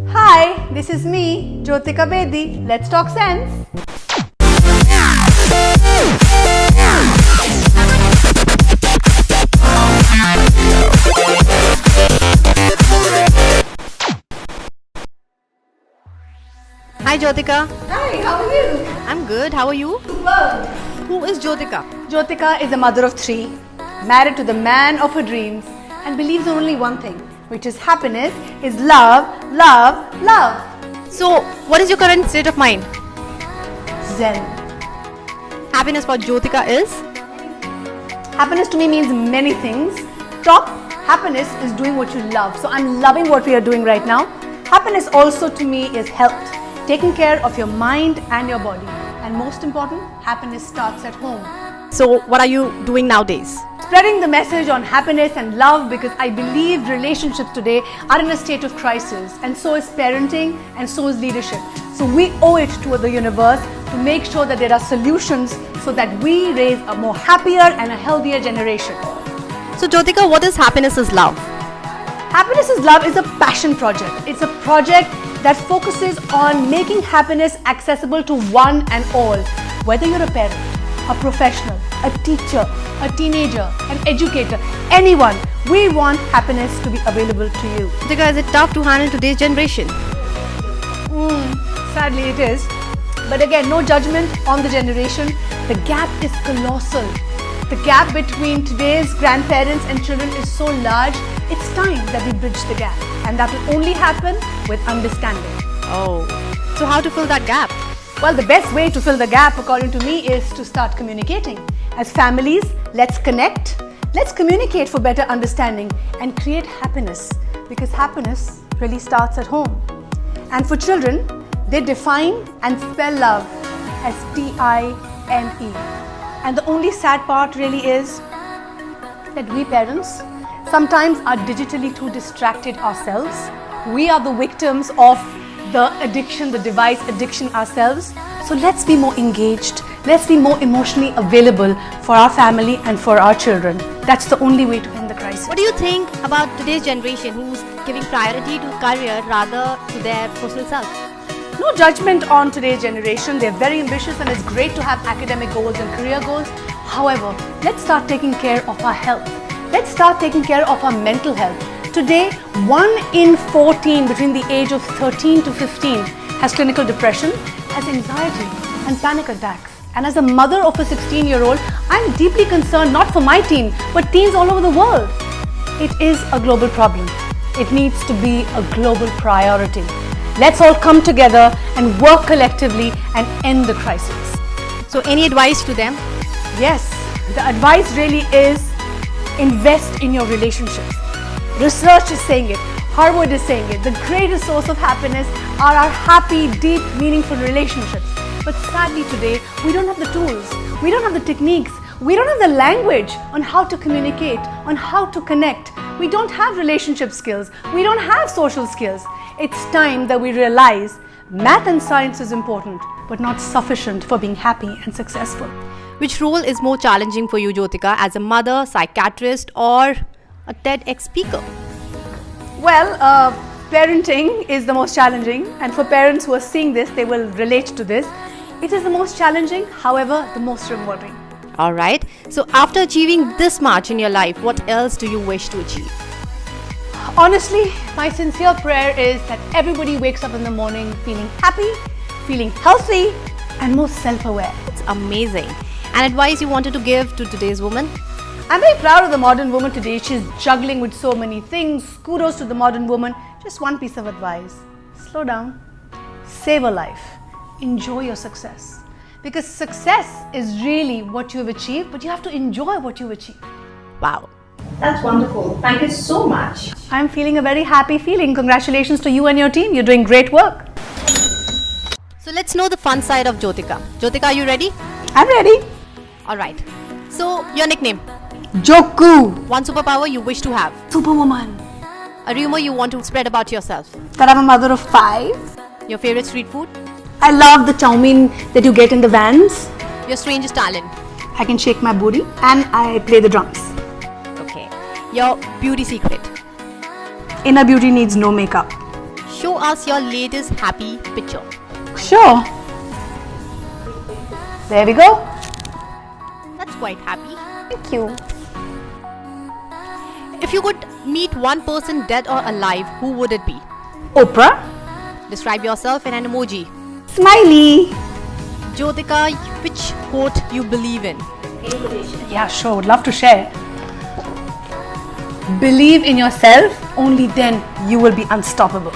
Hi, this is me, Jyotika Bedi. Let's talk sense. Hi Jyotika. Hi, how are you? I'm good. How are you? Superb. Who is Jyotika? Jyotika is a mother of 3, married to the man of her dreams, and believes in only one thing, which is happiness, is love, love, love. So, what is your current state of mind? Zen. Happiness for Jyotika is? Happiness to me means many things. Top happiness is doing what you love. So I'm loving what we are doing right now. Happiness also to me is health, taking care of your mind and your body. And most important, happiness starts at home. So, what are you doing nowadays? Spreading the message on happiness and love, because I believe relationships today are in a state of crisis, and so is parenting and so is leadership. So we owe it to the universe to make sure that there are solutions so that we raise a more happier and a healthier generation. So, Jyotika, what is happiness is love? Happiness is Love is a passion project. It's a project that focuses on making happiness accessible to one and all. Whether you're a parent, a professional, a teacher, a teenager, an educator, anyone, we want happiness to be available to you. Jyotika, is it tough to handle today's generation? Sadly it is. But again, no judgment on the generation. The gap is colossal. The gap between today's grandparents and children is so large. It's time that we bridge the gap, and that will only happen with understanding. Oh. So, how to fill that gap? Well, the best way to fill the gap, according to me, is to start communicating. As families, let's connect, let's communicate for better understanding and create happiness, because happiness really starts at home. And for children, they define and spell love as T-I-M-E. And the only sad part really is that we parents sometimes are digitally too distracted ourselves. We are the victims of the addiction, the device addiction ourselves. So let's be more engaged. Let's be more emotionally available for our family and for our children. That's the only way to end the crisis. What do you think about today's generation who's giving priority to career rather to their personal self? No judgment on today's generation. They're very ambitious, and it's great to have academic goals and career goals. However, let's start taking care of our health. Let's start taking care of our mental health. Today, 1 in 14 between the age of 13 to 15 has clinical depression, has anxiety and panic attacks. And as a mother of a 16-year-old, I'm deeply concerned not for my teen, but teens all over the world. It is a global problem. It needs to be a global priority. Let's all come together and work collectively and end the crisis. So, any advice to them? Yes, the advice really is invest in your relationships. Research is saying it, Harvard is saying it. The greatest source of happiness are our happy, deep, meaningful relationships. But sadly today, we don't have the tools, we don't have the techniques, we don't have the language on how to communicate, on how to connect. We don't have relationship skills, we don't have social skills. It's time that we realize math and science is important, but not sufficient for being happy and successful. Which role is more challenging for you, Jyotika, as a mother, psychiatrist, or a TEDx speaker? Well, parenting is the most challenging, and for parents who are seeing this, they will relate to this. It is the most challenging, however, the most rewarding. Alright, so after achieving this much in your life, what else do you wish to achieve? Honestly, my sincere prayer is that everybody wakes up in the morning feeling happy, feeling healthy, and more self-aware. It's amazing. And advice you wanted to give to today's woman? I'm very proud of the modern woman today. She's juggling with so many things. Kudos to the modern woman. Just one piece of advice. Slow down. Save a life. Enjoy your success. Because success is really what you've achieved, but you have to enjoy what you've achieved. Wow. That's wonderful. Thank you so much. I'm feeling a very happy feeling. Congratulations to you and your team. You're doing great work. So let's know the fun side of Jyotika. Jyotika, are you ready? I'm ready. Alright. So, your nickname? Joku. One superpower you wish to have? Superwoman. A rumor you want to spread about yourself? That I'm a mother of 5. Your favorite street food? I love the chow mein that you get in the vans. Your strangest talent? I can shake my booty and I play the drums. Okay. Your beauty secret? Inner beauty needs no makeup. show us your latest happy picture. Sure. There we go. That's quite happy. Thank you. If you could meet one person dead or alive, who would it be? Oprah. Describe yourself in an emoji. Smiley. Jyotika, which quote you believe in? Yeah, sure. Would love to share. Believe in yourself, only then you will be unstoppable.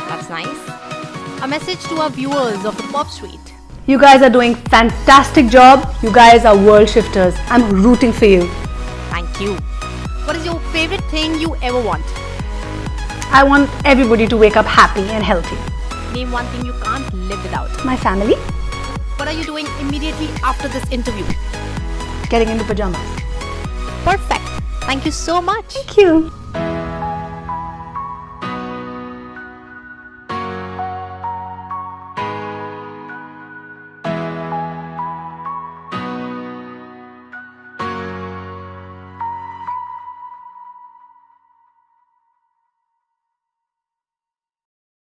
That's nice. A message to our viewers of the Pop Street. You guys are doing fantastic job. You guys are world shifters. I'm rooting for you. Thank you. What is your favorite thing you ever want? I want everybody to wake up happy and healthy. Name one thing you can't live without. My family, What are you doing immediately after this interview? getting into pajamas. Perfect. Thank you so much. Thank you.